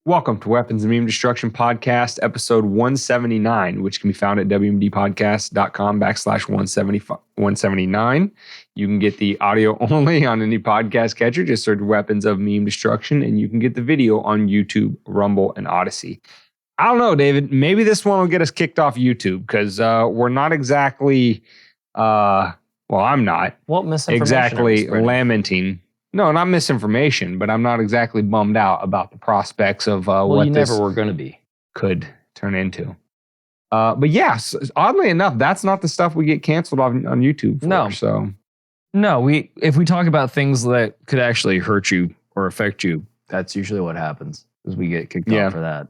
Welcome to Weapons and Meme Destruction Podcast, episode 179, which can be found at wmdpodcast.com/179. You can get the audio only on any podcast catcher. Just search Weapons of Meme Destruction, and you can get the video on YouTube, Rumble, and Odyssey. I don't know, David. Maybe this one will get us kicked off YouTube because we're not exactly, I'm not what misinformation exactly lamenting. No, not misinformation, but I'm not exactly bummed out about the prospects of what you this never were going to be. Could turn into. But yes, oddly enough, that's not the stuff we get canceled on YouTube for. No. So. No, if we talk about things that could actually hurt you or affect you, that's usually what happens, is we get kicked off for that.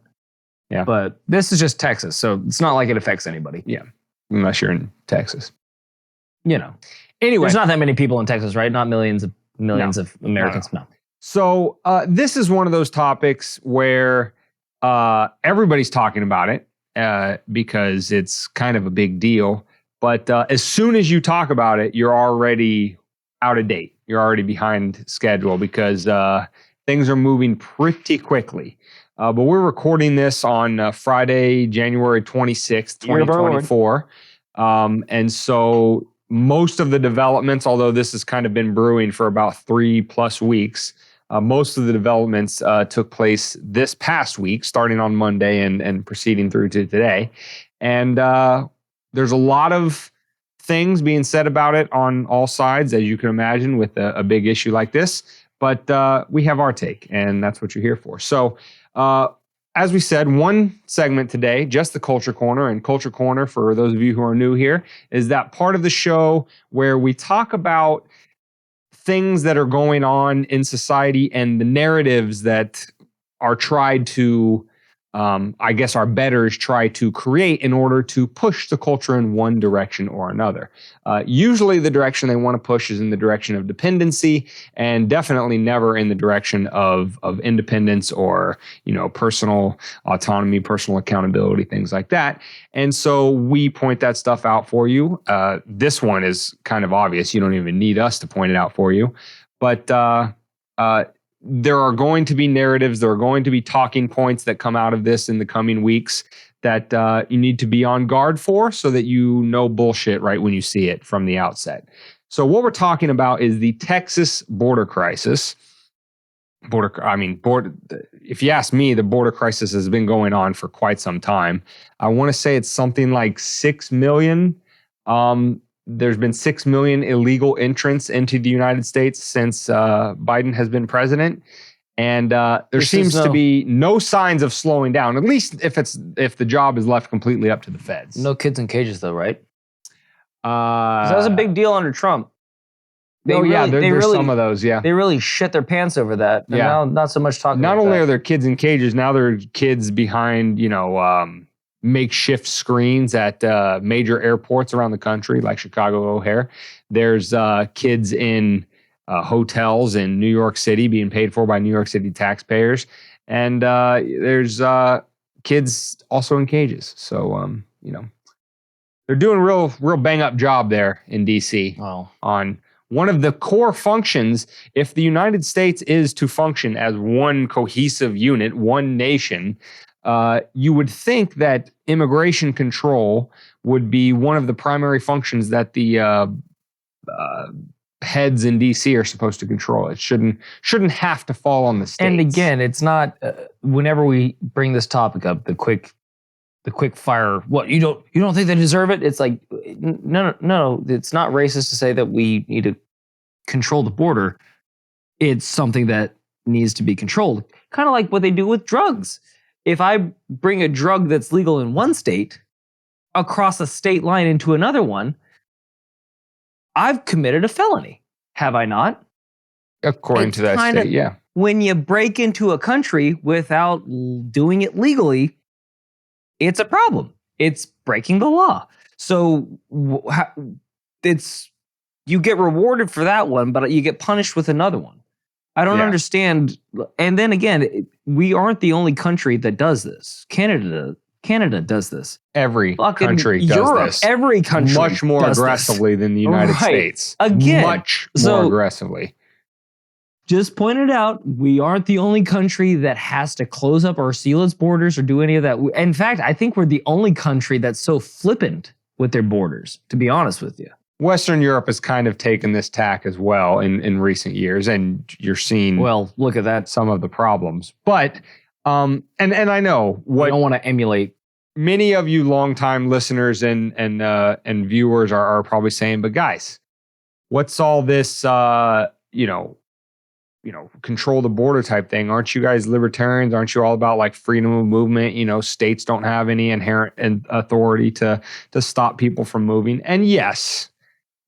Yeah. But this is just Texas, so it's not like it affects anybody. Yeah, unless you're in Texas. You know. Anyway. There's not that many people in Texas, right? Not millions of Americans. No. So this is one of those topics where everybody's talking about it because it's kind of a big deal. But as soon as you talk about it, you're already out of date. You're already behind schedule because things are moving pretty quickly. But we're recording this on Friday, January 26th, 2024. And so most of the developments, although this has kind of been brewing for about 3+ weeks, most of the developments took place this past week, starting on Monday and proceeding through to today. And there's a lot of things being said about it on all sides, as you can imagine, with a big issue like this. But we have our take, and that's what you're here for. So as we said, one segment today, just the Culture Corner. And Culture Corner, for those of you who are new here, is that part of the show where we talk about things that are going on in society and the narratives that are tried to, our betters try to create in order to push the culture in one direction or another. Usually the direction they want to push is in the direction of dependency, and definitely never in the direction of independence or, personal autonomy, personal accountability, things like that. And so we point that stuff out for you. This one is kind of obvious. You don't even need us to point it out for you. But there are going to be narratives, there are going to be talking points that come out of this in the coming weeks that you need to be on guard for so that you know bullshit right when you see it from the outset. So what we're talking about is the Texas border crisis. If you ask me, the border crisis has been going on for quite some time. I want to say it's something like 6 million. There's been 6 million illegal entrants into the United States since Biden has been president. And there seems to be no signs of slowing down, at least if the job is left completely up to the feds. No kids in cages, though, right? That was a big deal under Trump. There's some of those, yeah. They really shit their pants over that. And now not so much talking about that. Not only are there kids in cages, now there are kids behind, makeshift screens at major airports around the country, like Chicago O'Hare. There's kids in hotels in New York City being paid for by New York City taxpayers. And there's kids also in cages. So, they're doing a real bang up job there in D.C. on one of the core functions. If the United States is to function as one cohesive unit, one nation, you would think that immigration control would be one of the primary functions that the heads in D.C. are supposed to control. It shouldn't have to fall on the states. And again, it's not. Whenever we bring this topic up, the quick fire. What, you don't think they deserve it? It's like no. It's not racist to say that we need to control the border. It's something that needs to be controlled. Kind of like what they do with drugs. If I bring a drug that's legal in one state across a state line into another one, I've committed a felony, have I not? According to that state, yeah. When you break into a country without doing it legally, it's a problem. It's breaking the law. So you get rewarded for that one, but you get punished with another one. I don't understand. And then again, we aren't the only country that does this. Canada does this. Every country does Europe, this. Every country much more aggressively than the United States. Again, much more aggressively. just pointed out, we aren't the only country that has to close up or seal its borders or do any of that. In fact, I think we're the only country that's so flippant with their borders, to be honest with you. Western Europe has kind of taken this tack as well in recent years, and you're seeing look at that. some of the problems. But and I know what I don't want to emulate. Many of you longtime listeners and viewers are probably saying, but guys, what's all this control the border type thing? Aren't you guys libertarians? Aren't you all about like freedom of movement? States don't have any inherent authority to stop people from moving. And yes,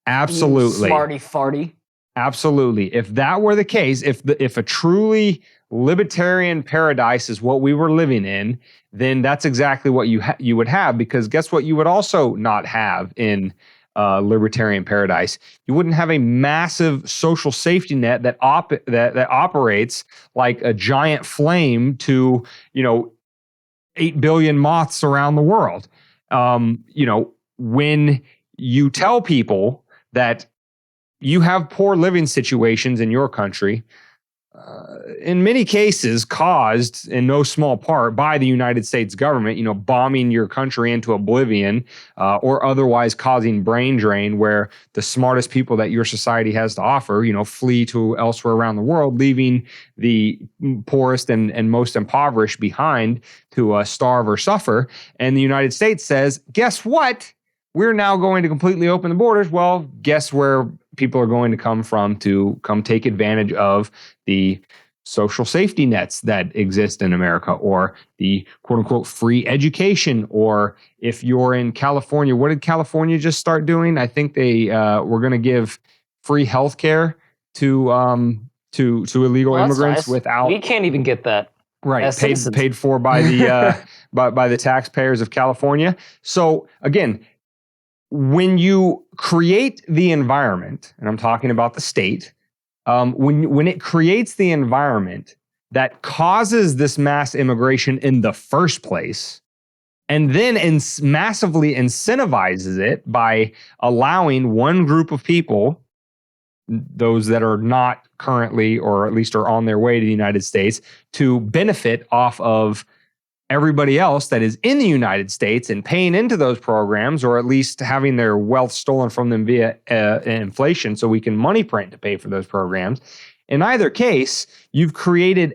absolutely. Smarty farty. Absolutely. If that were the case, if a truly libertarian paradise is what we were living in, then that's exactly what you would have. Because guess what? You would also not have in libertarian paradise. You wouldn't have a massive social safety net that operates like a giant flame to 8 billion moths around the world. When you tell people that you have poor living situations in your country, in many cases caused in no small part by the United States government, bombing your country into oblivion or otherwise causing brain drain where the smartest people that your society has to offer, flee to elsewhere around the world, leaving the poorest and most impoverished behind to starve or suffer. And the United States says, guess what? We're now going to completely open the borders. Well, guess where people are going to come from to come take advantage of the social safety nets that exist in America, or the quote unquote free education. Or if you're in California, what did California just start doing? I think they were going to give free healthcare to illegal immigrants nice. Without. We can't even get that. Right, paid for by the by the taxpayers of California. So again, when you create the environment, and I'm talking about the state, when it creates the environment that causes this mass immigration in the first place, and then massively incentivizes it by allowing one group of people, those that are not currently or at least are on their way to the United States, to benefit off of everybody else that is in the United States and paying into those programs, or at least having their wealth stolen from them via inflation so we can money print to pay for those programs. In either case, you've created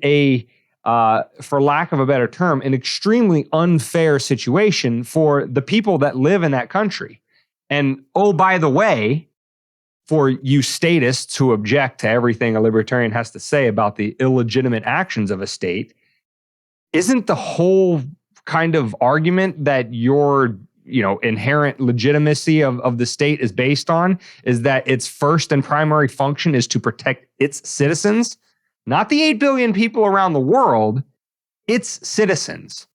for lack of a better term, an extremely unfair situation for the people that live in that country. And oh, by the way, for you statists who object to everything a libertarian has to say about the illegitimate actions of a state, isn't the whole kind of argument that your inherent legitimacy of the state is based on is that its first and primary function is to protect its citizens, not the 8 billion people around the world, its citizens.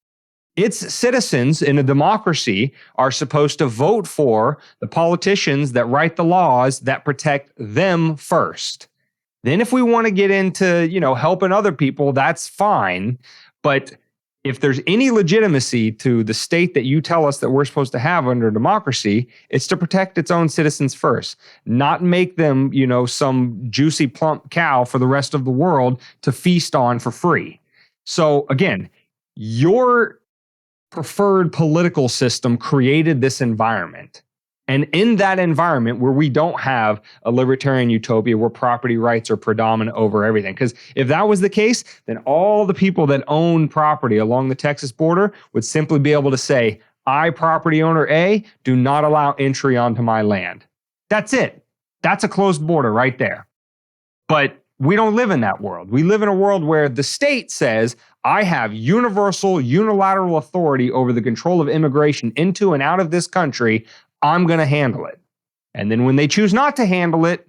Its citizens in a democracy are supposed to vote for the politicians that write the laws that protect them first. Then if we want to get into, helping other people, that's fine. But if there's any legitimacy to the state that you tell us that we're supposed to have under democracy, it's to protect its own citizens first, not make them, some juicy plump cow for the rest of the world to feast on for free. So again, your preferred political system created this environment. And in that environment where we don't have a libertarian utopia where property rights are predominant over everything, because if that was the case, then all the people that own property along the Texas border would simply be able to say, I, property owner A, do not allow entry onto my land. That's it. That's a closed border right there. But we don't live in that world. We live in a world where the state says, I have universal, unilateral authority over the control of immigration into and out of this country. I'm going to handle it. And then when they choose not to handle it,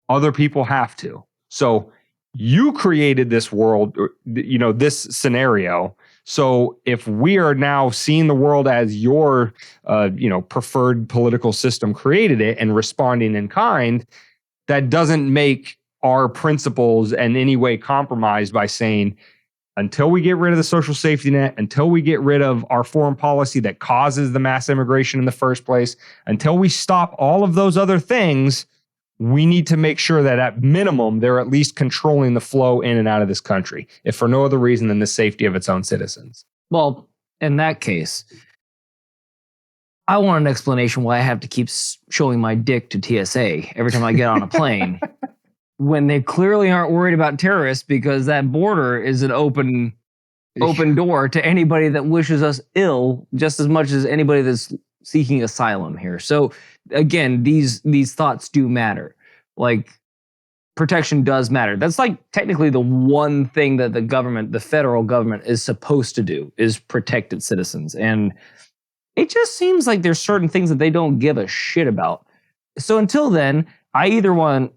other people have to. So you created this world, this scenario. So if we are now seeing the world as your, preferred political system created it and responding in kind, that doesn't make our principles in any way compromised by saying, until we get rid of the social safety net, until we get rid of our foreign policy that causes the mass immigration in the first place, until we stop all of those other things, we need to make sure that at minimum, they're at least controlling the flow in and out of this country, if for no other reason than the safety of its own citizens. Well, in that case, I want an explanation why I have to keep showing my dick to TSA every time I get on a plane when they clearly aren't worried about terrorists, because that border is an open door to anybody that wishes us ill just as much as anybody that's seeking asylum here. So again, these thoughts do matter. Like, protection does matter. That's like technically the one thing that the federal government is supposed to do, is protect its citizens. And it just seems like there's certain things that they don't give a shit about. So until then, I either want,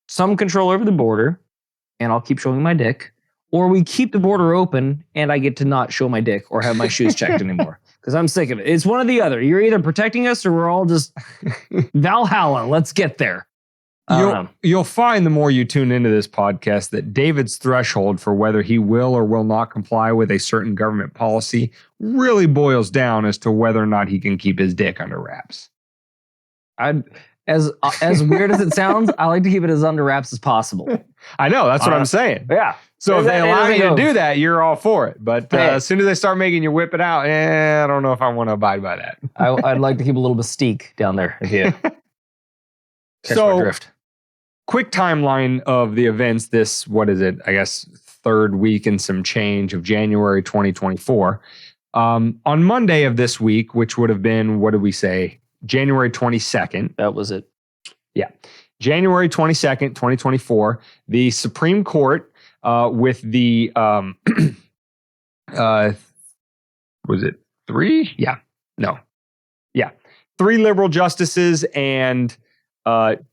some control over the border, and I'll keep showing my dick, or we keep the border open and I get to not show my dick or have my shoes checked anymore. Because I'm sick of it. It's one or the other. You're either protecting us or we're all just Valhalla. Let's get there. You'll find the more you tune into this podcast that David's threshold for whether he will or will not comply with a certain government policy really boils down as to whether or not he can keep his dick under wraps. As weird as it sounds, I like to keep it as under wraps as possible. I know, that's what I'm saying. Yeah. So if they allow you to do that, you're all for it. But as soon as they start making you whip it out, I don't know if I want to abide by that. I'd like to keep a little mystique down there. If you catch my drift. Quick timeline of the events this, I guess, third week and some change of January 2024. On Monday of this week, which would have been, what did we say? January 22nd. That was it. Yeah. January 22nd, 2024, the Supreme Court with the, was it 3? Yeah. No. Yeah. 3 liberal justices and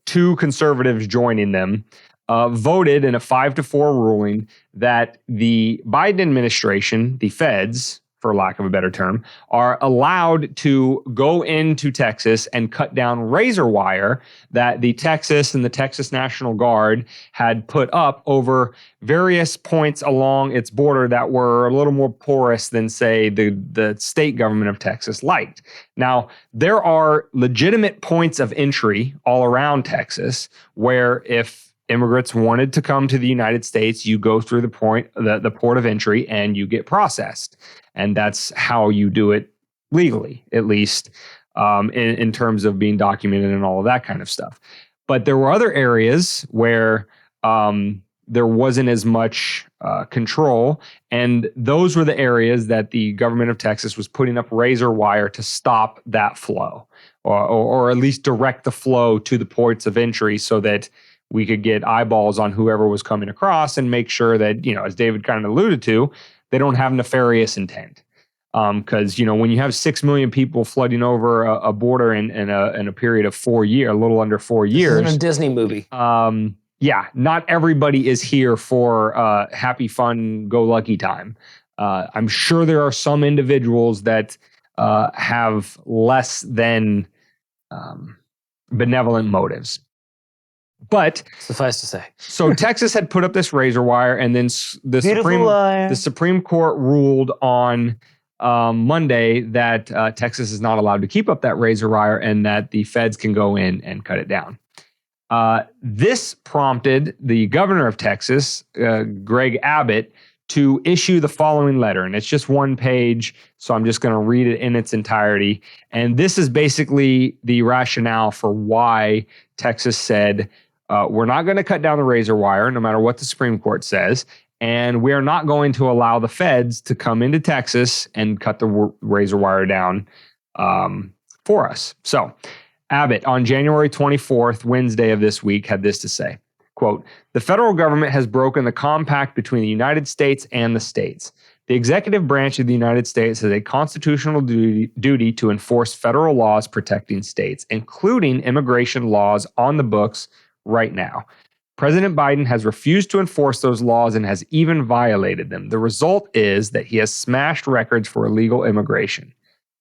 2 conservatives joining them, voted in a 5-4 ruling that the Biden administration, the feds, for lack of a better term, are allowed to go into Texas and cut down razor wire that the Texas and the Texas National Guard had put up over various points along its border that were a little more porous than, say, the state government of Texas liked. Now, there are legitimate points of entry all around Texas where if immigrants wanted to come to the United States, you go through the port of entry and you get processed. And that's how you do it legally, at least in terms of being documented and all of that kind of stuff. But there were other areas where there wasn't as much control. And those were the areas that the government of Texas was putting up razor wire to stop that flow, or at least direct the flow to the ports of entry so that we could get eyeballs on whoever was coming across and make sure that, as David kind of alluded to, they don't have nefarious intent. Because, when you have 6 million people flooding over a border in a period of 4 years, a little under 4 years. This isn't a Disney movie. Not everybody is here for happy, fun, go lucky time. I'm sure there are some individuals that have less than benevolent motives. But suffice to say, so Texas had put up this razor wire, and then the Supreme Court ruled on Monday that Texas is not allowed to keep up that razor wire, and that the feds can go in and cut it down. This prompted the governor of Texas, Greg Abbott, to issue the following letter, and it's just one page, so I'm just going to read it in its entirety. And this is basically the rationale for why Texas said, we're not going to cut down the razor wire, no matter what the Supreme Court says, and we are not going to allow the feds to come into Texas and cut the razor wire down for us. So Abbott, on January 24th, Wednesday of this week, had this to say, quote, "The federal government has broken the compact between the United States and the states. The executive branch of the United States has a constitutional duty to enforce federal laws protecting states, including immigration laws on the books right now. President Biden has refused to enforce those laws and has even violated them. The result is that he has smashed records for illegal immigration.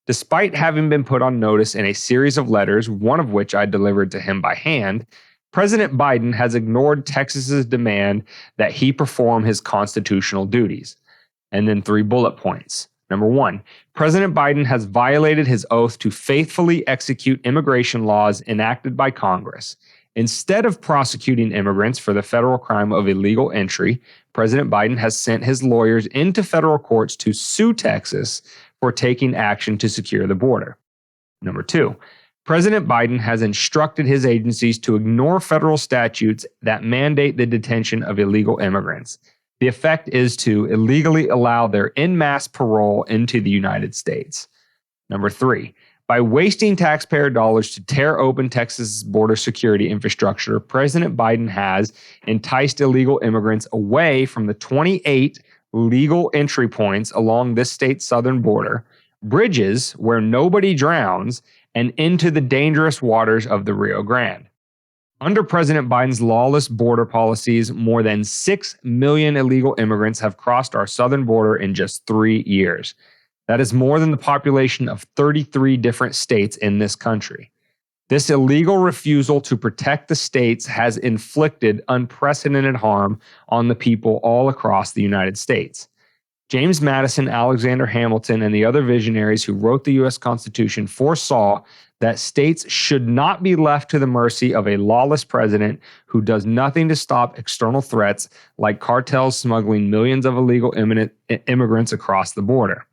Despite having been put on notice in a series of letters, one of which I delivered to him by hand, President Biden has ignored Texas's demand that he perform his constitutional duties." And then 3 bullet points. Number 1, President Biden has violated his oath to faithfully execute immigration laws enacted by Congress. Instead of prosecuting immigrants for the federal crime of illegal entry, President Biden has sent his lawyers into federal courts to sue Texas for taking action to secure the border. Number 2, President Biden has instructed his agencies to ignore federal statutes that mandate the detention of illegal immigrants. The effect is to illegally allow their en masse parole into the United States. Number 3, by wasting taxpayer dollars to tear open Texas's border security infrastructure, President Biden has enticed illegal immigrants away from the 28 legal entry points along this state's southern border, bridges where nobody drowns, and into the dangerous waters of the Rio Grande. Under President Biden's lawless border policies, more than 6 million illegal immigrants have crossed our southern border in just 3 years. That is more than the population of 33 different states in this country. This illegal refusal to protect the states has inflicted unprecedented harm on the people all across the United States. James Madison, Alexander Hamilton, and the other visionaries who wrote the U.S. Constitution foresaw that states should not be left to the mercy of a lawless president who does nothing to stop external threats like cartels smuggling millions of illegal immigrants across the border.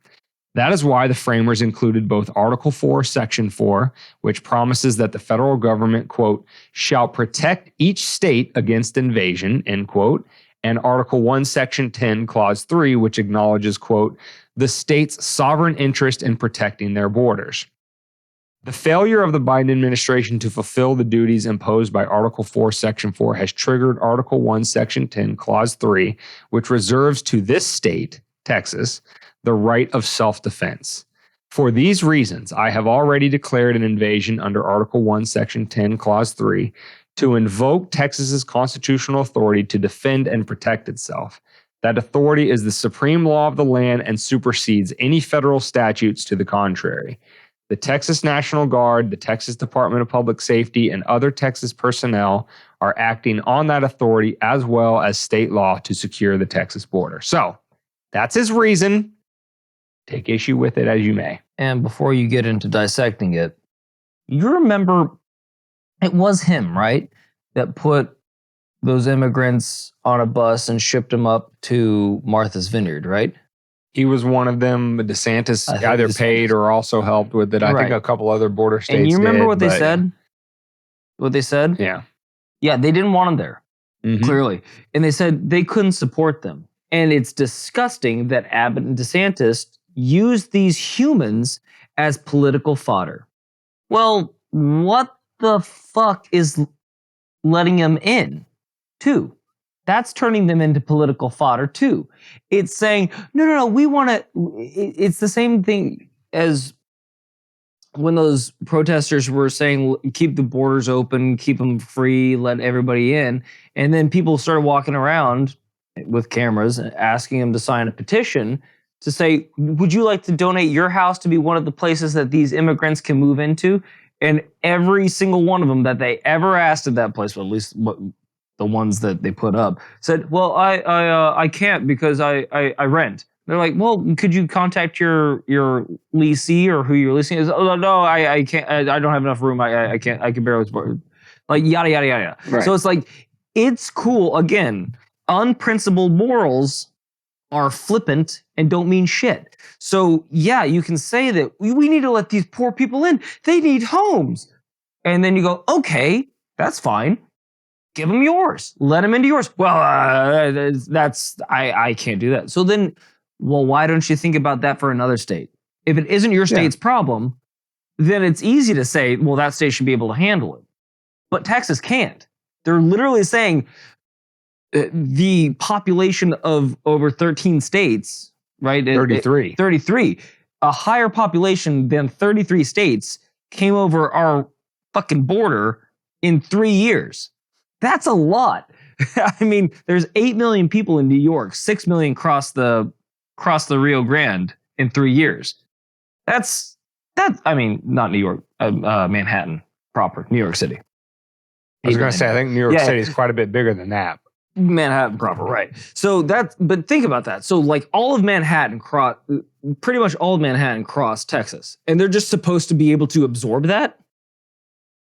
That is why the framers included both Article 4, Section 4, which promises that the federal government, quote, shall protect each state against invasion, end quote, and Article 1, Section 10, Clause 3, which acknowledges, quote, the state's sovereign interest in protecting their borders. The failure of the Biden administration to fulfill the duties imposed by Article 4, Section 4 has triggered Article 1, Section 10, Clause 3, which reserves to this state, Texas, the right of self-defense. For these reasons, I have already declared an invasion under Article 1, Section 10, Clause 3 to invoke Texas's constitutional authority to defend and protect itself. That authority is the supreme law of the land and supersedes any federal statutes to the contrary. The Texas National Guard, the Texas Department of Public Safety, and other Texas personnel are acting on that authority as well as state law to secure the Texas border. So, that's his reason. Take issue with it as you may. And before you get into dissecting it, you remember it was him, right, that put those immigrants on a bus and shipped them up to Martha's Vineyard, right? He was one of them. DeSantis either paid or also helped with it. I think a couple other border states. And you remember what they said? What they said? Yeah. Yeah, they didn't want them there, clearly. And they said they couldn't support them. And it's disgusting that Abbott and DeSantis used these humans as political fodder. Well, what the fuck is letting them in, too? That's turning them into political fodder, too. It's saying, no, we want to... It's the same thing as when those protesters were saying, keep the borders open, keep them free, let everybody in. And then people started walking around with cameras asking them to sign a petition to say, would you like to donate your house to be one of the places that these immigrants can move into? And every single one of them that they ever asked at that place, or at least the ones that they put up, said, well, I can't because I rent. They're like, well, could you contact your leasee or who you're leasing is? Oh, no, I can't. I don't have enough room. I can't. I can barely support. Like, yada, yada, yada. Right. So it's like, it's cool. Again, unprincipled morals are flippant and don't mean shit. So yeah, you can say that we need to let these poor people in. They need homes. And then you go, okay, that's fine. Give them yours. Let them into yours. Well, I can't do that. So then, well, why don't you think about that for another state? If it isn't your state's problem, then it's easy to say, well, that state should be able to handle it. But Texas can't. They're literally saying, the population of over 13 states, right? 33. 33. A higher population than 33 states came over our fucking border in 3 years. That's a lot. I mean, there's 8 million people in New York, 6 million cross the Rio Grande in 3 years. I mean, not New York, Manhattan proper, New York City. I was going to say, I think New York City is quite a bit bigger than that. Manhattan proper, right. So but think about that. So like all of Manhattan pretty much all of Manhattan crossed Texas. And they're just supposed to be able to absorb that?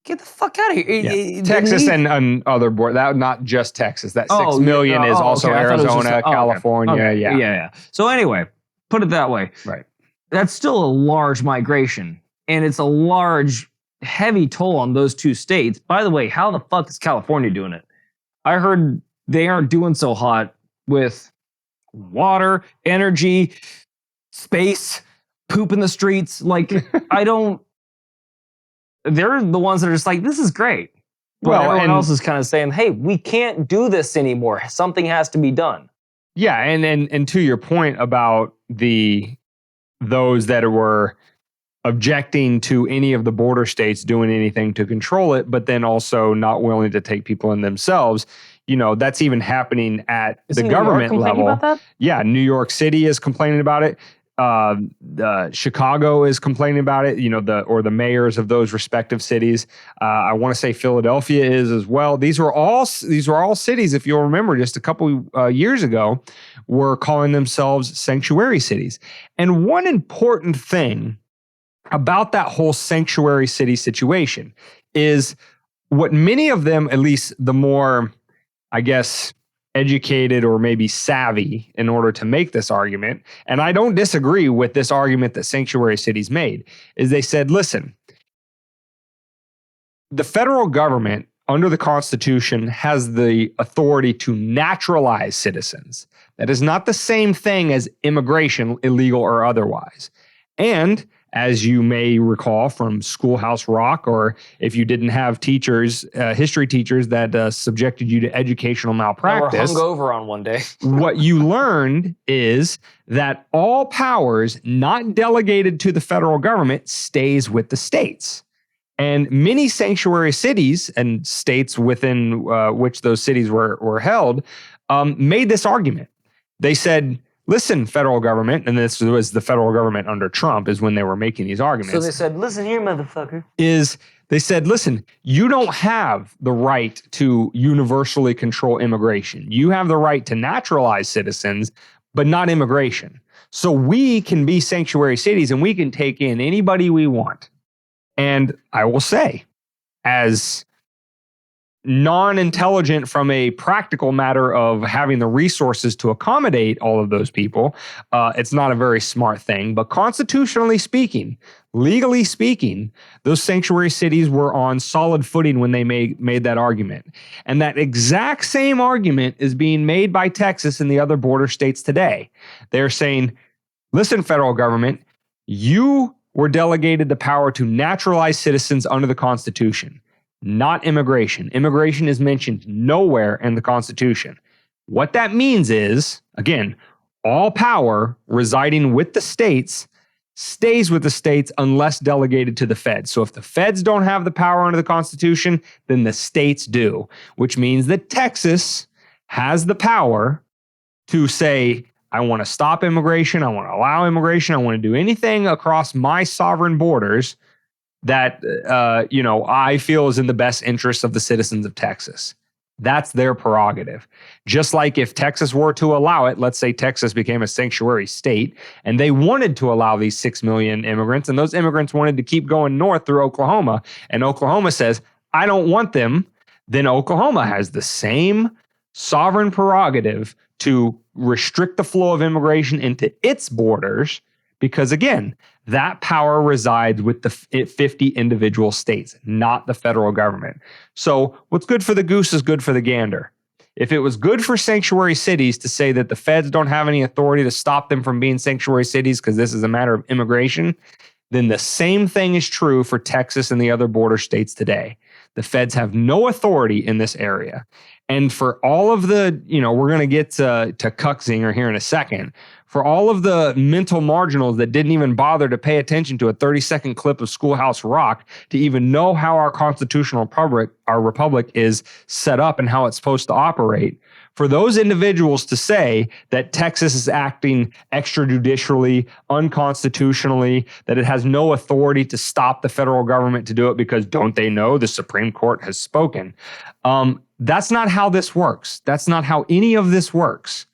Get the fuck out of here. Yeah. Texas and other board, that not just Texas. That 6 million is also Arizona, California. Okay. Yeah. Yeah. So anyway, put it that way. Right. That's still a large migration. And it's a large, heavy toll on those two states. By the way, how the fuck is California doing it? I heard they aren't doing so hot with water, energy, space, poop in the streets. Like, they're the ones that are just like, this is great. Well, everyone else is kind of saying, hey, we can't do this anymore. Something has to be done. Yeah, and to your point about those that were objecting to any of the border states doing anything to control it, but then also not willing to take people in themselves. That's even happening at the government level. About that? Yeah, New York City is complaining about it. Chicago is complaining about it. The mayors of those respective cities. I want to say Philadelphia is as well. These were all cities, if you'll remember, just a couple years ago, were calling themselves sanctuary cities. And one important thing about that whole sanctuary city situation is what many of them, at least the more, I guess, educated or maybe savvy in order to make this argument, and I don't disagree with this argument that sanctuary cities made, is they said, listen, the federal government under the Constitution has the authority to naturalize citizens. That is not the same thing as immigration, illegal or otherwise. And as you may recall from Schoolhouse Rock, or if you didn't have teachers, history teachers that subjected you to educational malpractice, or hungover on one day. What you learned is that all powers not delegated to the federal government stays with the states. And many sanctuary cities and states within which those cities were held made this argument. They said, listen, federal government, and this was the federal government under Trump is when they were making these arguments. So they said, listen here, motherfucker. They said, listen, you don't have the right to universally control immigration. You have the right to naturalize citizens, but not immigration. So we can be sanctuary cities and we can take in anybody we want. And I will say, as non-intelligent from a practical matter of having the resources to accommodate all of those people, it's not a very smart thing. But constitutionally speaking, legally speaking, those sanctuary cities were on solid footing when they made that argument. And that exact same argument is being made by Texas and the other border states today. They're saying, listen, federal government, you were delegated the power to naturalize citizens under the Constitution. Not immigration. Immigration is mentioned nowhere in the Constitution. What that means is, again, all power residing with the states stays with the states unless delegated to the feds. So if the feds don't have the power under the Constitution, then the states do, which means that Texas has the power to say, I want to stop immigration, I want to allow immigration, I want to do anything across my sovereign borders that I feel is in the best interest of the citizens of Texas. That's their prerogative. Just like if Texas were to allow it, let's say Texas became a sanctuary state, and they wanted to allow these 6 million immigrants, and those immigrants wanted to keep going north through Oklahoma, and Oklahoma says, I don't want them, then Oklahoma has the same sovereign prerogative to restrict the flow of immigration into its borders, because again, that power resides with the 50 individual states, not the federal government. So what's good for the goose is good for the gander. If it was good for sanctuary cities to say that the feds don't have any authority to stop them from being sanctuary cities because this is a matter of immigration, then the same thing is true for Texas and the other border states today. The feds have no authority in this area. And for all of the, we're going to get to Cuck zinger here in a second. For all of the mental marginals that didn't even bother to pay attention to a 30-second clip of Schoolhouse Rock to even know how our constitutional republic is set up and how it's supposed to operate, for those individuals to say that Texas is acting extrajudicially, unconstitutionally, that it has no authority to stop the federal government to do it because don't they know the Supreme Court has spoken, That's not how this works. That's not how any of this works.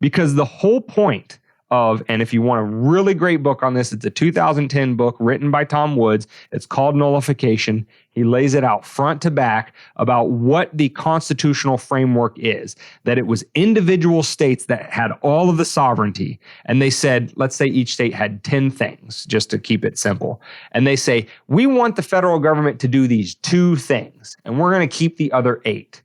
Because the whole point of, and if you want a really great book on this, it's a 2010 book written by Tom Woods. It's called Nullification. He lays it out front to back about what the constitutional framework is, that it was individual states that had all of the sovereignty. And they said, let's say each state had 10 things, just to keep it simple. And they say, we want the federal government to do these 2 things, and we're going to keep the other 8.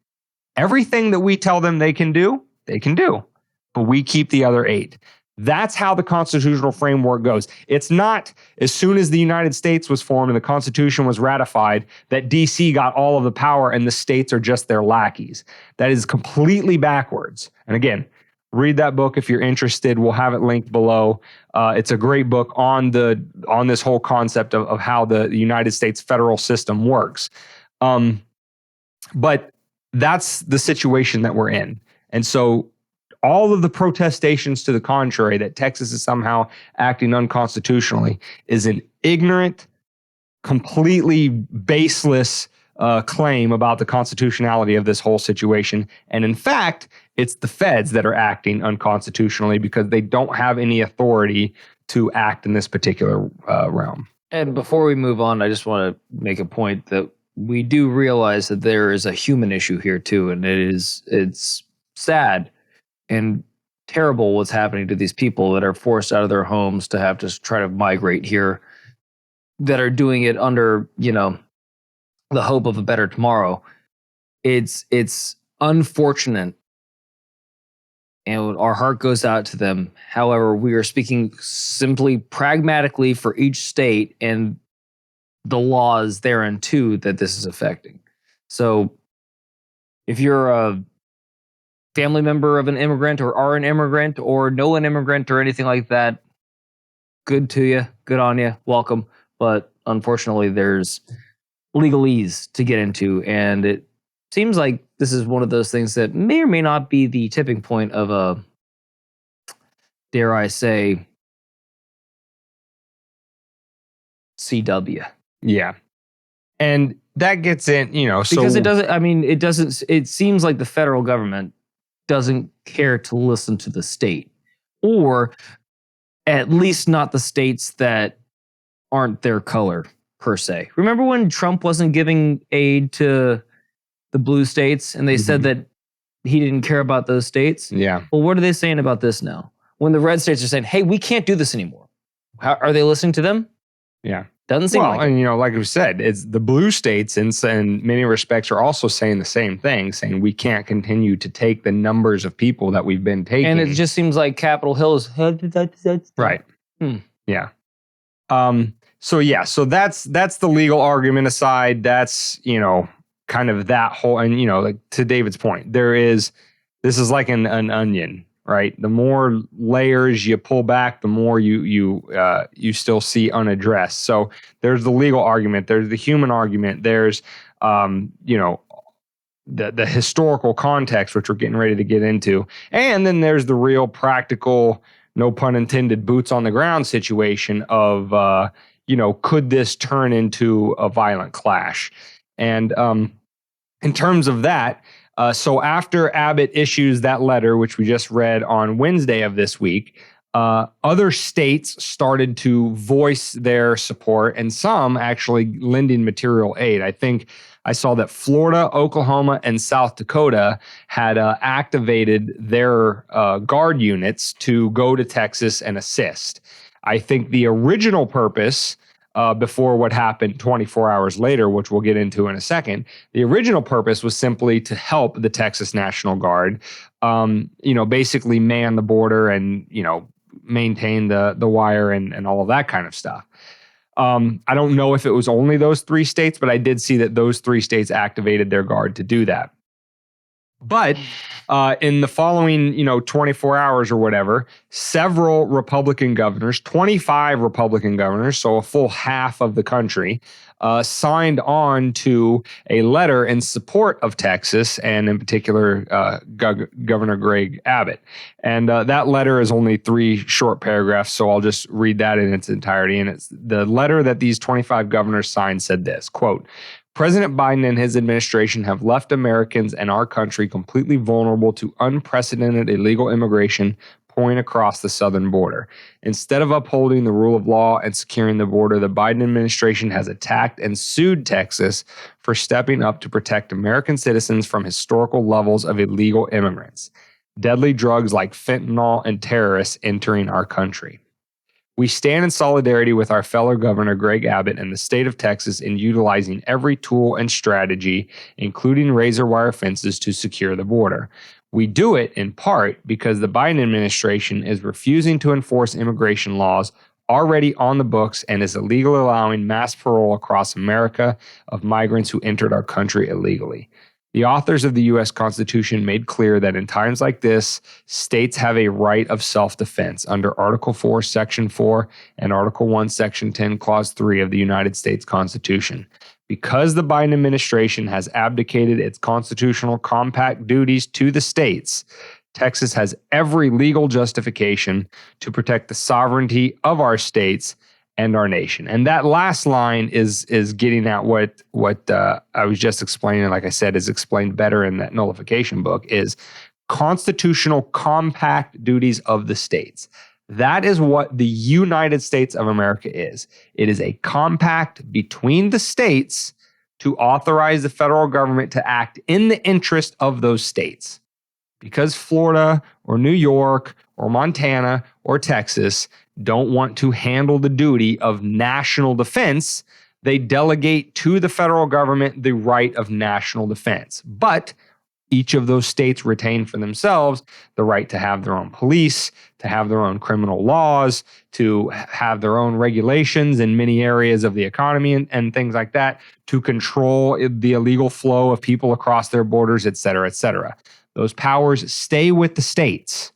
Everything that we tell them they can do, but we keep the other 8. That's how the constitutional framework goes. It's not as soon as the United States was formed and the Constitution was ratified that D.C. got all of the power and the states are just their lackeys. That is completely backwards. And again, read that book if you're interested. We'll have it linked below. It's a great book on this whole concept of how the United States federal system works. But that's the situation that we're in. And so all of the protestations to the contrary that Texas is somehow acting unconstitutionally is an ignorant, completely baseless claim about the constitutionality of this whole situation. And in fact, it's the feds that are acting unconstitutionally because they don't have any authority to act in this particular realm. And before we move on, I just want to make a point that we do realize that there is a human issue here too, and it's sad and terrible what's happening to these people that are forced out of their homes to have to try to migrate here, that are doing it under, the hope of a better tomorrow. It's unfortunate, and our heart goes out to them. However, we are speaking simply pragmatically for each state and the laws therein too that this is affecting. So if you're a family member of an immigrant or are an immigrant or know an immigrant or anything like that, good to you, good on you, welcome. But unfortunately, there's legalese to get into, and it seems like this is one of those things that may or may not be the tipping point of a, dare I say, CW. Yeah. And that gets in, because it seems like the federal government doesn't care to listen to the state, or at least not the states that aren't their color per se. Remember when Trump wasn't giving aid to the blue states and they said that he didn't care about those states? Yeah. Well, what are they saying about this now? When the red states are saying, hey, we can't do this anymore. How, are they listening to them? Yeah. Doesn't seem like it. And like we said, it's the blue states in many respects are also saying the same thing, saying we can't continue to take the numbers of people that we've been taking. And it just seems like Capitol Hill is right. Yeah. So that's the legal argument aside. That's kind of that whole, and like to David's point, this is like an onion. Right, the more layers you pull back, the more you still see unaddressed. So there's the legal argument, there's the human argument, there's the historical context, which we're getting ready to get into, and then there's the real practical, no pun intended, boots on the ground situation of could this turn into a violent clash? And in terms of that. So after Abbott issues that letter, which we just read on Wednesday of this week, other states started to voice their support, and some actually lending material aid. I think I saw that Florida, Oklahoma, and South Dakota had activated their guard units to go to Texas and assist. I think the original purpose before what happened 24 hours later, which we'll get into in a second. The original purpose was simply to help the Texas National Guard, basically man the border and, maintain the wire and all of that kind of stuff. I don't know if it was only those 3 states, but I did see that those 3 states activated their guard to do that. But in the following, 24 hours or whatever, several Republican governors, 25 Republican governors, so a full half of the country, signed on to a letter in support of Texas and in particular Governor Greg Abbott. And that letter is only 3 short paragraphs, so I'll just read that in its entirety. And it's the letter that these 25 governors signed said this, quote, President Biden and his administration have left Americans and our country completely vulnerable to unprecedented illegal immigration pouring across the southern border. Instead of upholding the rule of law and securing the border, the Biden administration has attacked and sued Texas for stepping up to protect American citizens from historical levels of illegal immigrants, deadly drugs like fentanyl, and terrorists entering our country. We stand in solidarity with our fellow Governor Greg Abbott and the state of Texas in utilizing every tool and strategy, including razor wire fences, to secure the border. We do it in part because the Biden administration is refusing to enforce immigration laws already on the books and is illegally allowing mass parole across America of migrants who entered our country illegally. The authors of the U.S. Constitution made clear that in times like this, states have a right of self-defense under Article 4, Section 4, and Article 1, Section 10, Clause 3 of the United States Constitution. Because the Biden administration has abdicated its constitutional compact duties to the states, Texas has every legal justification to protect the sovereignty of our states and our nation. And that last line is getting at what I was just explaining. Like I said, is explained better in that nullification book, is constitutional compact duties of the states. That is what the United States of America is. It is a compact between the states to authorize the federal government to act in the interest of those states. Because Florida or New York or Montana or Texas don't want to handle the duty of national defense, they delegate to the federal government the right of national defense. But each of those states retain for themselves the right to have their own police, to have their own criminal laws, to have their own regulations in many areas of the economy and things like that, to control the illegal flow of people across their borders, et cetera, et cetera. Those powers stay with the states,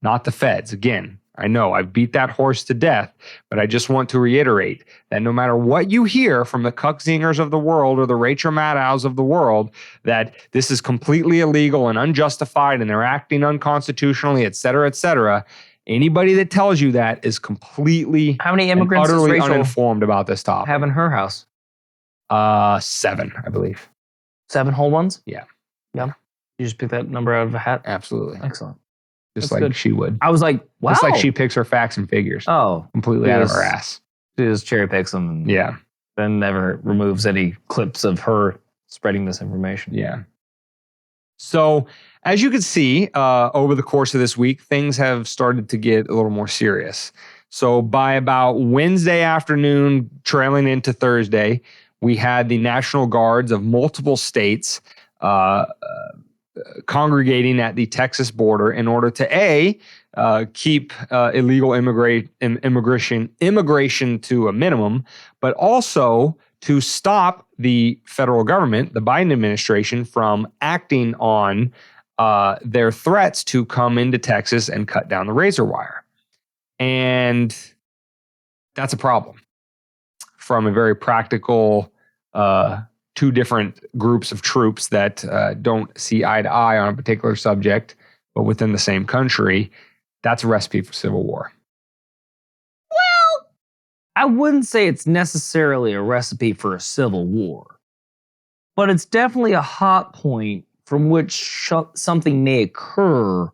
not the feds. Again, I know I've beat that horse to death, but I just want to reiterate that no matter what you hear from the Cuck zingers of the world or the Rachel Maddows of the world, that this is completely illegal and unjustified and they're acting unconstitutionally, et cetera, anybody that tells you that is completely How many immigrants and utterly does Rachel uninformed about this topic. have in her house? 7, I believe. 7 whole ones? Yeah. Yeah. You just pick that number out of a hat? Absolutely. Excellent. Just That's like good. she would. I was like, wow. Just like she picks her facts and figures. Oh. Completely out of her ass. She just cherry picks them and Yeah. then never removes any clips of her spreading misinformation. Yeah. So, as you can see, over the course of this week, things have started to get a little more serious. So, by about Wednesday afternoon, trailing into Thursday, we had the National Guards of multiple states congregating at the Texas border in order to keep illegal immigration to a minimum, but also to stop the federal government, the Biden administration, from acting on their threats to come into Texas and cut down the razor wire. And that's a problem from a very practical two different groups of troops that don't see eye to eye on a particular subject, but within the same country. That's a recipe for civil war. Well, I wouldn't say it's necessarily a recipe for a civil war, but it's definitely a hot point from which something may occur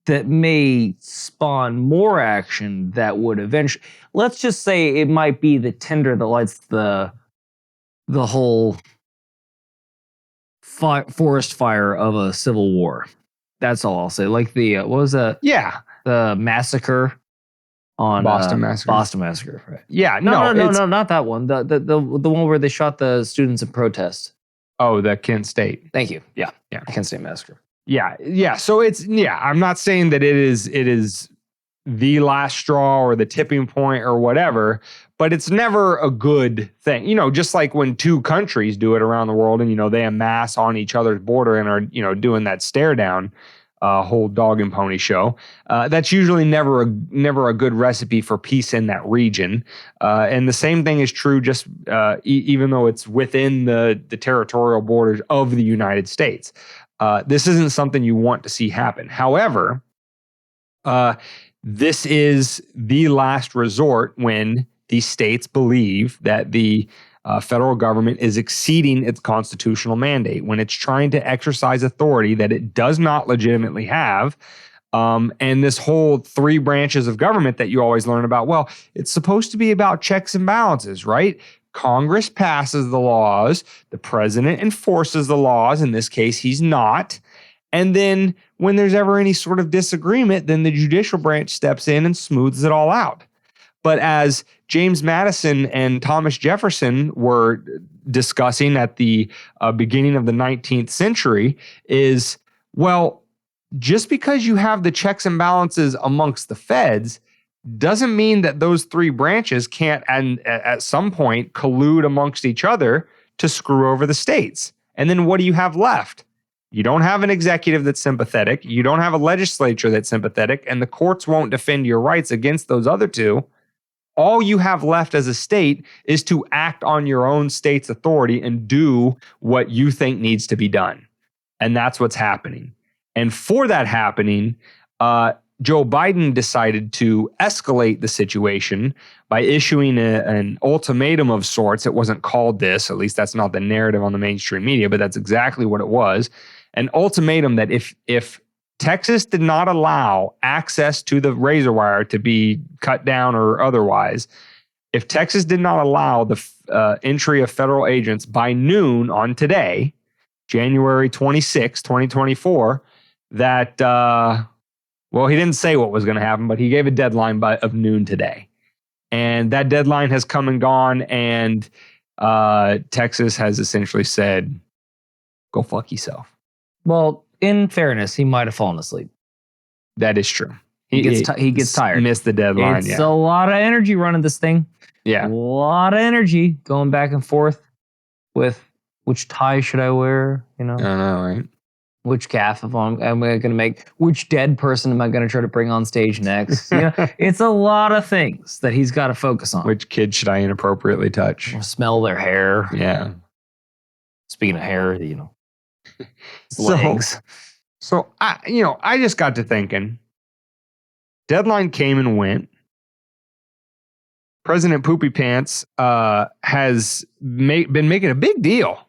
that may spawn more action that would eventually, let's just say it might be the tinder that lights the whole forest fire of a civil war. That's all I'll say. Like the what was that? Yeah, the massacre on Boston Massacre. Boston Massacre. Right. Yeah, No, not that one. The one where they shot the students in protest. Oh, the Kent State. Thank you. Yeah. Yeah. Kent State Massacre. Yeah. So I'm not saying that it is the last straw or the tipping point or whatever, but it's never a good thing. Just like when two countries do it around the world and, they amass on each other's border and are, doing that stare down, whole dog and pony show. That's usually never a good recipe for peace in that region. And the same thing is true just even though it's within the territorial borders of the United States. This isn't something you want to see happen. However, this is the last resort when these states believe that the federal government is exceeding its constitutional mandate when it's trying to exercise authority that it does not legitimately have. And this whole three branches of government that you always learn about, well, it's supposed to be about checks and balances, right? Congress passes the laws, the president enforces the laws. In this case, he's not. And then when there's ever any sort of disagreement, then the judicial branch steps in and smooths it all out. But as James Madison and Thomas Jefferson were discussing at the beginning of the 19th century is, well, just because you have the checks and balances amongst the feds doesn't mean that those three branches can't, and at some point, collude amongst each other to screw over the states. And then what do you have left? You don't have an executive that's sympathetic. You don't have a legislature that's sympathetic, and the courts won't defend your rights against those other two. All you have left as a state is to act on your own state's authority and do what you think needs to be done. And that's what's happening. And for that happening, Joe Biden decided to escalate the situation by issuing an ultimatum of sorts. It wasn't called this, at least that's not the narrative on the mainstream media, but that's exactly what it was. An ultimatum that if Texas did not allow access to the razor wire to be cut down or otherwise, if Texas did not allow the entry of federal agents by noon on today, January 26, 2024, that, well, he didn't say what was going to happen, but he gave a deadline of noon today. And that deadline has come and gone, and Texas has essentially said, go fuck yourself. Well, in fairness, he might have fallen asleep. That is true. He gets tired. Missed the deadline. It's a lot of energy running this thing. Yeah. A lot of energy going back and forth with which tie should I wear? You know? I know, right? Which calf am I going to make? Which dead person am I going to try to bring on stage next? You know, it's a lot of things that he's got to focus on. Which kid should I inappropriately touch? Smell their hair. Yeah. Speaking of hair, you know, legs. So I just got to thinking. Deadline came and went. President Poopy Pants has been making a big deal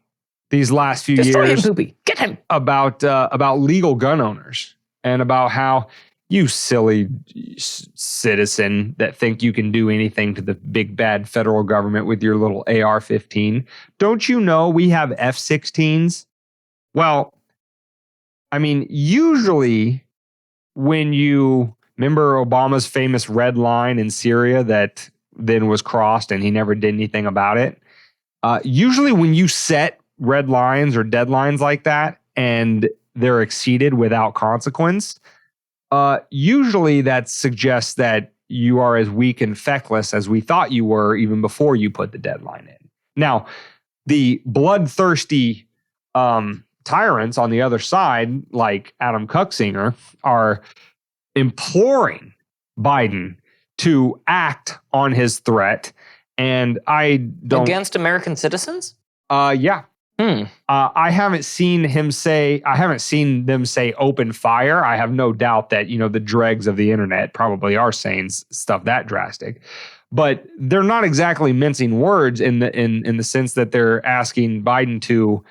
these last few Destroy years. him, Poopy. Get him. About legal gun owners and about how you silly citizen that think you can do anything to the big bad federal government with your little AR-15. Don't you know we have F-16s? Well, I mean, usually when you remember Obama's famous red line in Syria that then was crossed and he never did anything about it. Usually when you set red lines or deadlines like that and they're exceeded without consequence, usually that suggests that you are as weak and feckless as we thought you were even before you put the deadline in. Now, the bloodthirsty tyrants on the other side, like Adam Cuck are imploring Biden to act on his threat. And I don't... Against American citizens? Yeah. I haven't seen them say open fire. I have no doubt that, the dregs of the internet probably are saying stuff that drastic. But they're not exactly mincing words in the sense that they're asking Biden to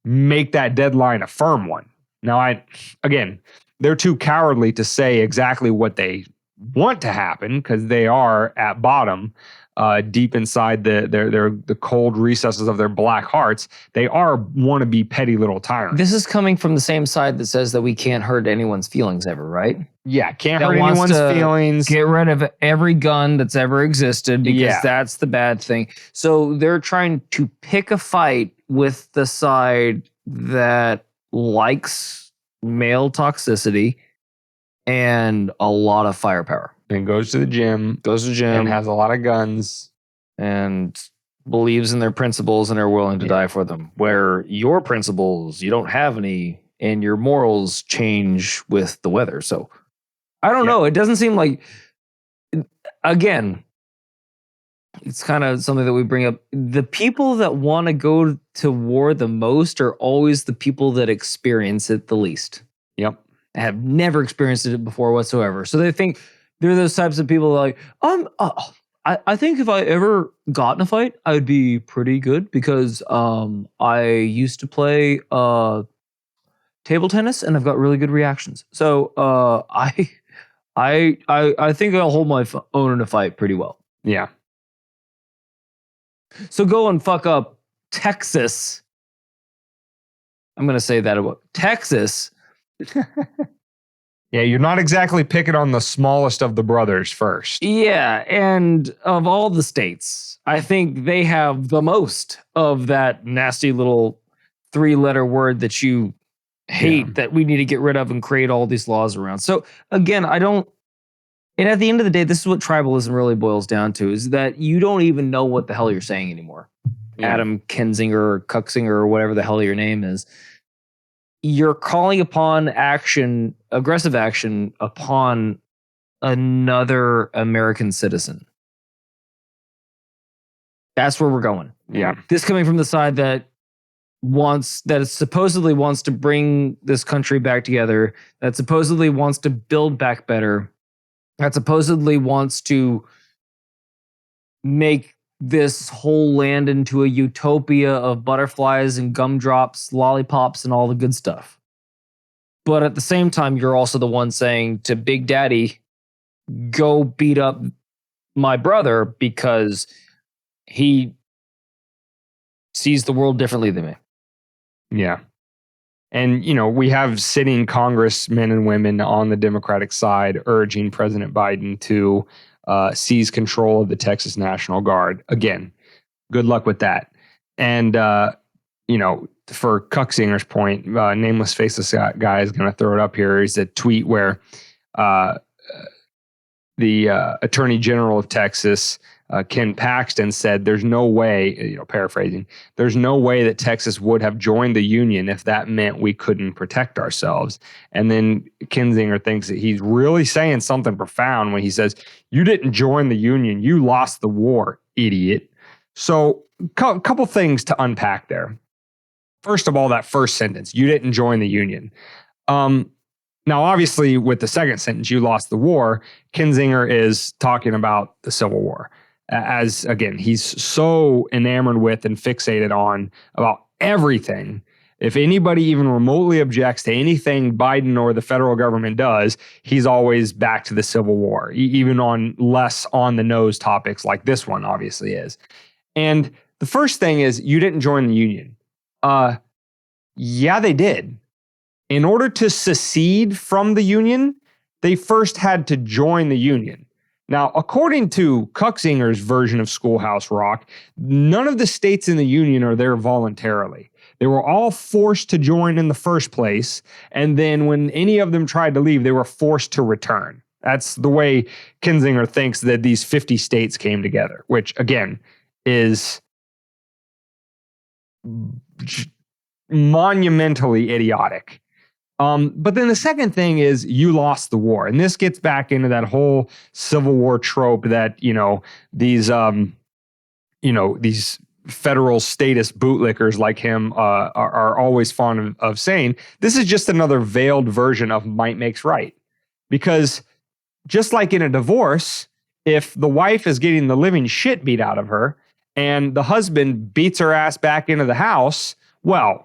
make that deadline a firm one. Now, they're too cowardly to say exactly what they want to happen because they are at bottom, deep inside the cold recesses of their black hearts. They want to be petty little tyrants. This is coming from the same side that says that we can't hurt anyone's feelings ever, right? Yeah, can't hurt anyone's feelings. Get rid of every gun that's ever existed because that's the bad thing. So they're trying to pick a fight with the side that likes male toxicity and a lot of firepower. And goes to the gym. And has a lot of guns. And believes in their principles and are willing to die for them. Where your principles, you don't have any, and your morals change with the weather. So, I don't know. It doesn't seem like, again, it's kind of something that we bring up. The people that want to go to war the most are always the people that experience it the least. Yep. Have never experienced it before whatsoever. So they think they're those types of people like, I think if I ever got in a fight, I would be pretty good because I used to play table tennis and I've got really good reactions. So I think I'll hold my own in a fight pretty well. Yeah. So go and fuck up Texas. I'm going to say that about Texas. Yeah, you're not exactly picking on the smallest of the brothers first. Yeah, and of all the states, I think they have the most of that nasty little 3-letter word that you hate that we need to get rid of and create all these laws around. So again, and at the end of the day, this is what tribalism really boils down to, is that you don't even know what the hell you're saying anymore. Yeah. Adam Kinzinger or Cucksinger or whatever the hell your name is. You're calling upon action, aggressive action upon another American citizen. That's where we're going. Yeah. This coming from the side that supposedly wants to bring this country back together, that supposedly wants to build back better, that supposedly wants to make this whole land into a utopia of butterflies and gumdrops, lollipops, and all the good stuff. But at the same time, you're also the one saying to Big Daddy, go beat up my brother because he sees the world differently than me. Yeah. And, we have sitting congressmen and women on the Democratic side urging President Biden to seize control of the Texas National Guard. Again, good luck with that. And, for Cucksinger's point, nameless faceless guy is going to throw it up here. Is a tweet where the Attorney General of Texas, Ken Paxton, said there's no way, paraphrasing, there's no way that Texas would have joined the Union if that meant we couldn't protect ourselves. And then Kinzinger thinks that he's really saying something profound when he says, you didn't join the Union, you lost the war, idiot. So a couple things to unpack there. First of all, that first sentence, you didn't join the Union. Now, obviously, with the second sentence, you lost the war, Kinzinger is talking about the Civil War. As, again, he's so enamored with and fixated on about everything. If anybody even remotely objects to anything Biden or the federal government does, he's always back to the Civil War, even on less on-the-nose topics like this one obviously is. And the first thing is, you didn't join the Union. Yeah, they did. In order to secede from the Union, they first had to join the Union. Now, according to Cucksinger's version of Schoolhouse Rock, none of the states in the Union are there voluntarily. They were all forced to join in the first place, and then when any of them tried to leave, they were forced to return. That's the way Kinzinger thinks that these 50 states came together, which, again, is monumentally idiotic. But then the second thing is you lost the war. And this gets back into that whole Civil War trope that, these federal statist bootlickers like him are always fond of saying. This is just another veiled version of might makes right. Because just like in a divorce, if the wife is getting the living shit beat out of her and the husband beats her ass back into the house, well,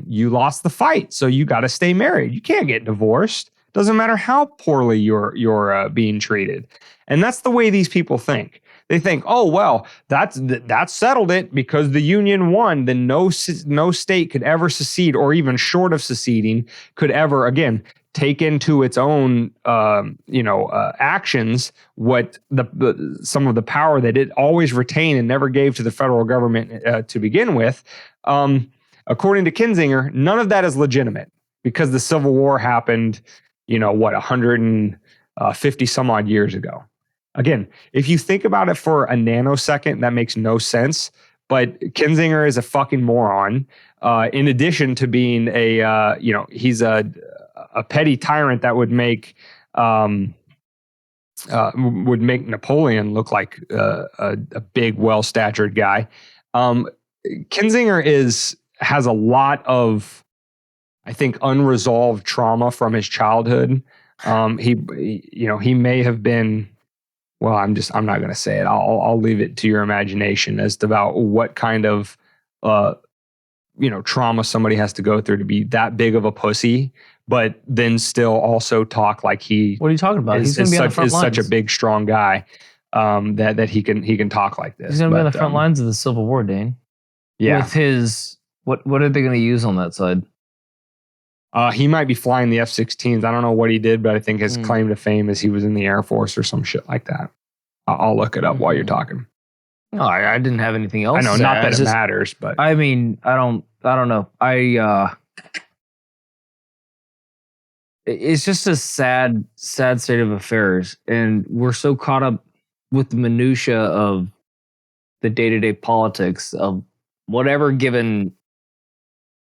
you lost the fight, so you got to stay married. You can't get divorced. Doesn't matter how poorly you're being treated. And that's the way these people think. They think, oh, well, that settled it because the Union won. Then no state could ever secede, or even short of seceding, could ever, again, take into its own, actions what some of the power that it always retained and never gave to the federal government to begin with. According to Kinzinger, none of that is legitimate because the Civil War happened, 150 some odd years ago. Again, if you think about it for a nanosecond, that makes no sense. But Kinzinger is a fucking moron. In addition to being he's a petty tyrant that would make Napoleon look like a big, well-statured guy. Kinzinger has a lot of, I think, unresolved trauma from his childhood. He may have been well, I'm not going to say it. I'll leave it to your imagination as to about what kind of trauma somebody has to go through to be that big of a pussy, but then still also talk like he. What are you talking about? He's going to be on the front lines. Such a big, strong guy that he can talk like this. He's going to be on the front lines of the Civil War, Dane. Yeah. With his what are they going to use on that side? He might be flying the F-16s. I don't know what he did, but I think his claim to fame is he was in the Air Force or some shit like that. I'll look it up while you're talking. No, I didn't have anything else. I know, not that it matters, but I mean, I don't know. It's just a sad state of affairs, and we're so caught up with the minutia of the day-to-day politics of whatever given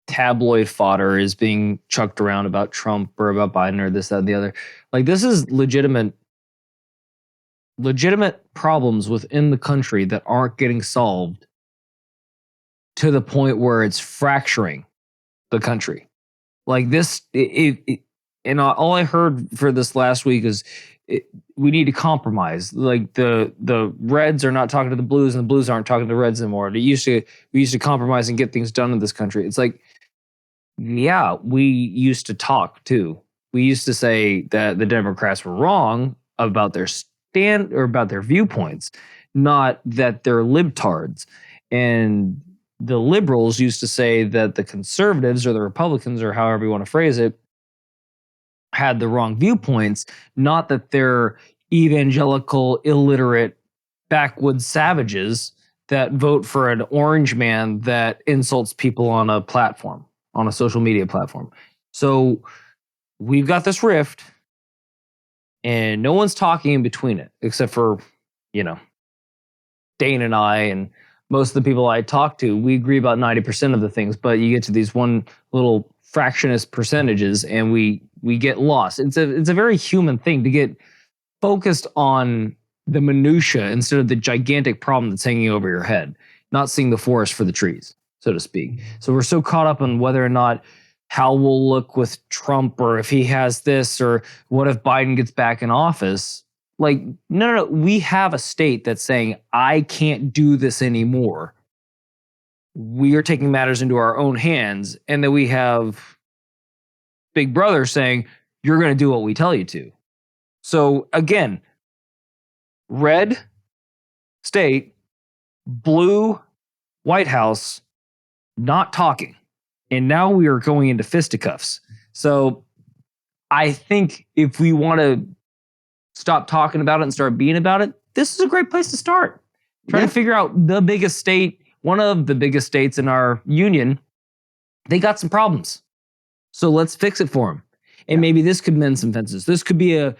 tabloid fodder is being chucked around about Trump or about Biden or this, that, and the other. Like, this is legitimate problems within the country that aren't getting solved to the point where it's fracturing the country. Like this, and all I heard for this last week is we need to compromise. Like the Reds are not talking to the Blues, and the Blues aren't talking to the Reds anymore. We used to compromise and get things done in this country. It's like, yeah, we used to talk too. We used to say that the Democrats were wrong about their stand or about their viewpoints, not that they're libtards. And the liberals used to say that the conservatives or the Republicans, or however you want to phrase it, had the wrong viewpoints, not that they're evangelical, illiterate, backwoods savages that vote for an orange man that insults people on a platform, on a social media platform. So we've got this rift, and no one's talking in between it, except for, Dane and I, and most of the people I talk to. We agree about 90% of the things, but you get to these one little fractionist percentages, and we get lost. It's a very human thing to get focused on the minutia instead of the gigantic problem that's hanging over your head, not seeing the forest for the trees, so to speak. So we're so caught up on whether or not how we'll look with Trump, or if he has this, or what if Biden gets back in office. Like, no. We have a state that's saying, I can't do this anymore. We are taking matters into our own hands. And then we have Big Brother saying, you're going to do what we tell you to. So again, red state, blue White House, not talking. And now we are going into fisticuffs. So I think if we want to stop talking about it and start being about it, this is a great place to start. Trying to figure out the biggest state, one of the biggest states in our union, they got some problems. So let's fix it for them. And maybe this could mend some fences. This could be a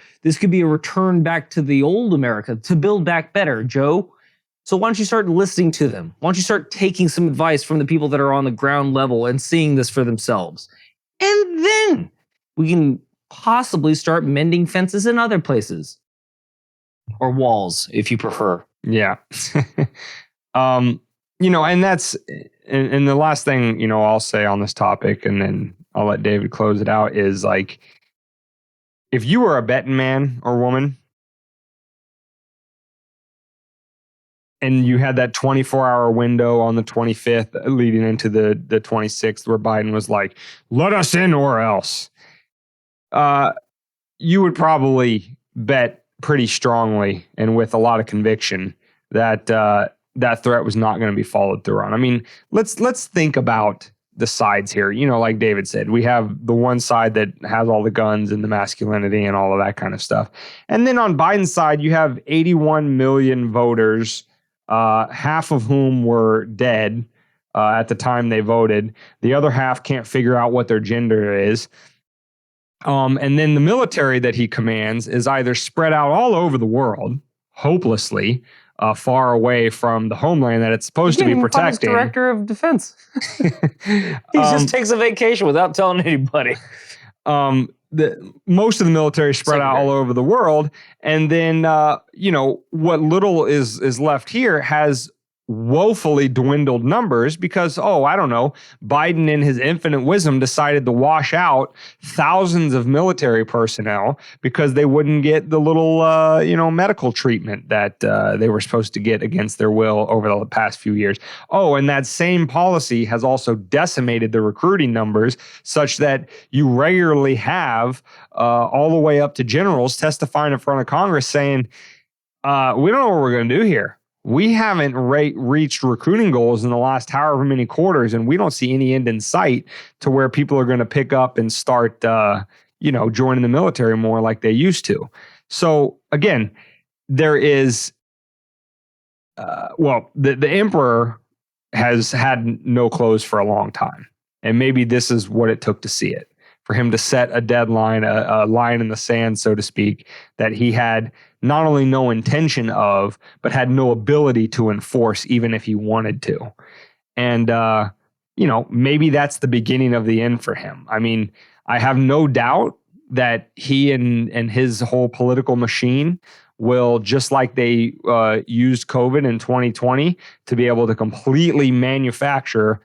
return back to the old America, to build back better, Joe. So why don't you start listening to them? Why don't you start taking some advice from the people that are on the ground level and seeing this for themselves? And then we can possibly start mending fences in other places. Or walls, if you prefer. Yeah. And that's, and the last thing, I'll say on this topic, and then I'll let David close it out, is like, if you were a betting man or woman, and you had that 24-hour window on the 25th leading into the 26th where Biden was like, let us in or else, you would probably bet pretty strongly and with a lot of conviction that that threat was not going to be followed through on. I mean, let's think about the sides here. Like David said, we have the one side that has all the guns and the masculinity and all of that kind of stuff. And then on Biden's side, you have 81 million voters, half of whom were dead at the time they voted. The other half can't figure out what their gender is. And then the military that he commands is either spread out all over the world, hopelessly, far away from the homeland that it's supposed to be protecting. Director of Defense. He just takes a vacation without telling anybody. Most of the military spread out all over the world. And then, what little is left here has woefully dwindled numbers because, I don't know, Biden in his infinite wisdom decided to wash out thousands of military personnel because they wouldn't get the little, medical treatment that they were supposed to get against their will over the past few years. And that same policy has also decimated the recruiting numbers such that you regularly have all the way up to generals testifying in front of Congress saying, we don't know what we're going to do here. We haven't reached recruiting goals in the last however many quarters, and we don't see any end in sight to where people are going to pick up and start, joining the military more like they used to. So again, there is, the emperor has had no clothes for a long time, and maybe this is what it took to see it, for him to set a deadline, a line in the sand, so to speak, that he had not only no intention of, but had no ability to enforce, even if he wanted to. And, maybe that's the beginning of the end for him. I mean, I have no doubt that he and his whole political machine will, just like they used COVID in 2020 to be able to completely manufacture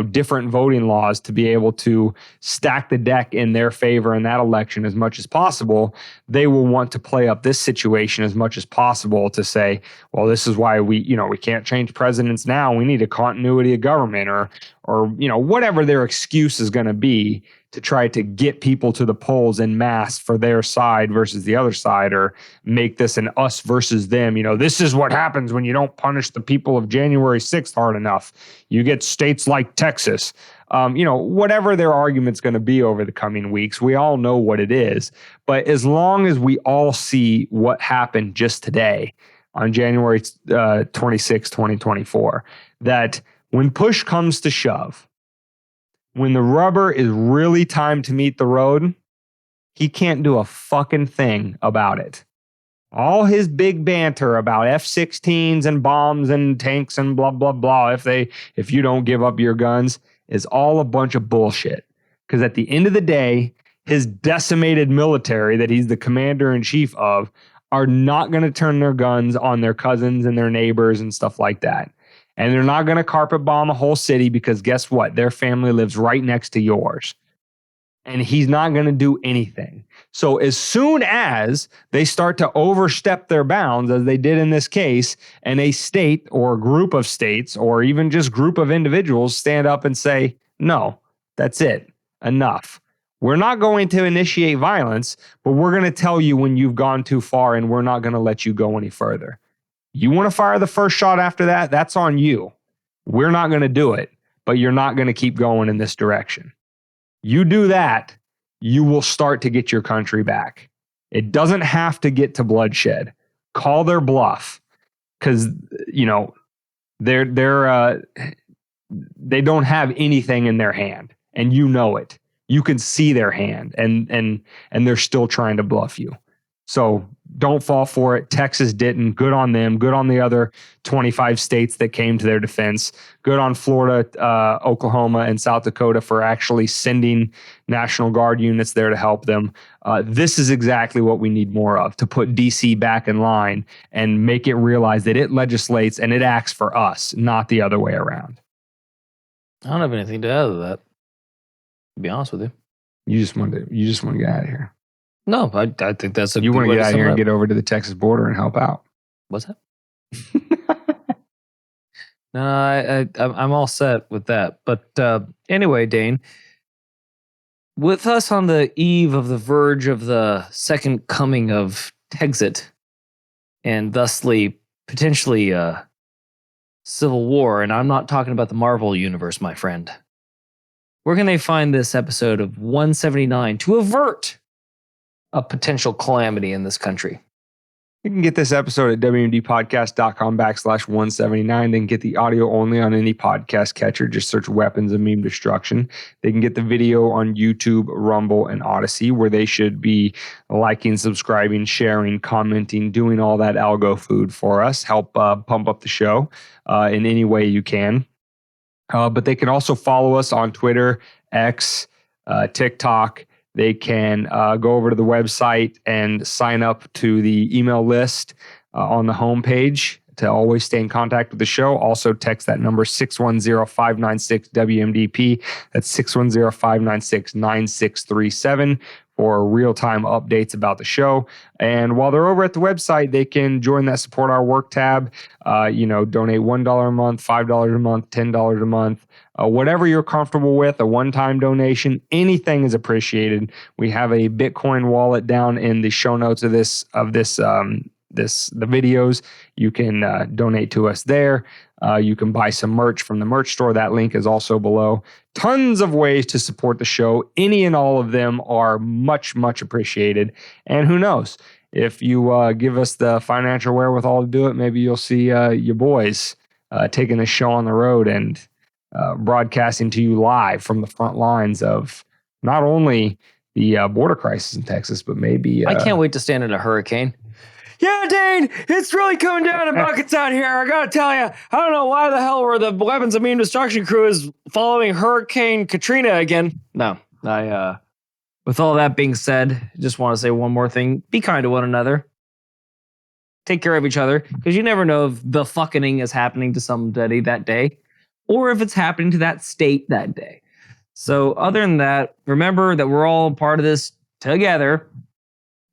different voting laws to be able to stack the deck in their favor in that election as much as possible. They will want to play up this situation as much as possible to say, well, this is why we can't change presidents now. We need a continuity of government or whatever their excuse is going to be to try to get people to the polls en masse for their side versus the other side, or make this an us versus them. This is what happens when you don't punish the people of January 6th hard enough. You get states like Texas. Whatever their argument's going to be over the coming weeks, we all know what it is. But as long as we all see what happened just today on January 26, 2024, that when push comes to shove, when the rubber is really time to meet the road, he can't do a fucking thing about it. All his big banter about F-16s and bombs and tanks and blah, blah, blah, if you don't give up your guns, is all a bunch of bullshit. Because at the end of the day, his decimated military that he's the commander in chief of are not going to turn their guns on their cousins and their neighbors and stuff like that. And they're not going to carpet bomb a whole city because guess what? Their family lives right next to yours. And he's not going to do anything. So as soon as they start to overstep their bounds, as they did in this case, and a state or a group of states or even just group of individuals stand up and say, no, that's it, enough. We're not going to initiate violence, but we're going to tell you when you've gone too far and we're not going to let you go any further. You want to fire the first shot after that? That's on you. We're not going to do it, but you're not going to keep going in this direction. You do that, you will start to get your country back. It doesn't have to get to bloodshed. Call their bluff, because they don't have anything in their hand, and you know it. You can see their hand, and they're still trying to bluff you. So don't fall for it. Texas didn't. Good on them. Good on the other 25 states that came to their defense. Good on Florida, Oklahoma, and South Dakota for actually sending National Guard units there to help them. This is exactly what we need more of, to put D.C. back in line and make it realize that it legislates and it acts for us, not the other way around. I don't have anything to add to that, to be honest with you. You just want to get out of here. No, I think that's a you good want to way get out sum here it and up. get over to the Texas border and help out. What's that? No, I'm all set with that. But anyway, Dane, with us on the eve of the verge of the second coming of Texit, and thusly potentially civil war, and I'm not talking about the Marvel universe, my friend. Where can they find this episode of 179 to avert a potential calamity in this country? You can get this episode at wmdpodcast.com/179. They can get the audio only on any podcast catcher. Just search Weapons of Meme Destruction. They can get the video on YouTube, Rumble, and Odyssey, where they should be liking, subscribing, sharing, commenting, doing all that algo food for us. Help pump up the show in any way you can. But they can also follow us on Twitter, X, TikTok. They can go over to the website and sign up to the email list on the homepage to always stay in contact with the show, also text that number 610-596-WMDP. That's 610-596-9637 for real-time updates about the show. And while they're over at the website, they can join that Support Our Work tab. Donate $1 a month, $5 a month, $10 a month, whatever you're comfortable with, a one-time donation, anything is appreciated. We have a Bitcoin wallet down in the show notes of the videos. You can donate to us there. You can buy some merch from the merch store. That link is also below. Tons of ways to support the show. Any and all of them are much, much appreciated. And who knows, if you give us the financial wherewithal to do it, maybe you'll see your boys taking the show on the road and broadcasting to you live from the front lines of not only the border crisis in Texas, but maybe... I can't wait to stand in a hurricane. Yeah, Dane, it's really coming down in buckets out here. I gotta tell you, I don't know why the hell were the weapons of immune destruction crew is following Hurricane Katrina again. No, with all that being said, just want to say one more thing. Be kind to one another. Take care of each other, because you never know if the fucking is happening to somebody that day, or if it's happening to that state that day. So other than that, remember that we're all part of this together,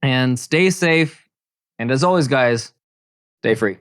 and stay safe. And as always, guys, stay free.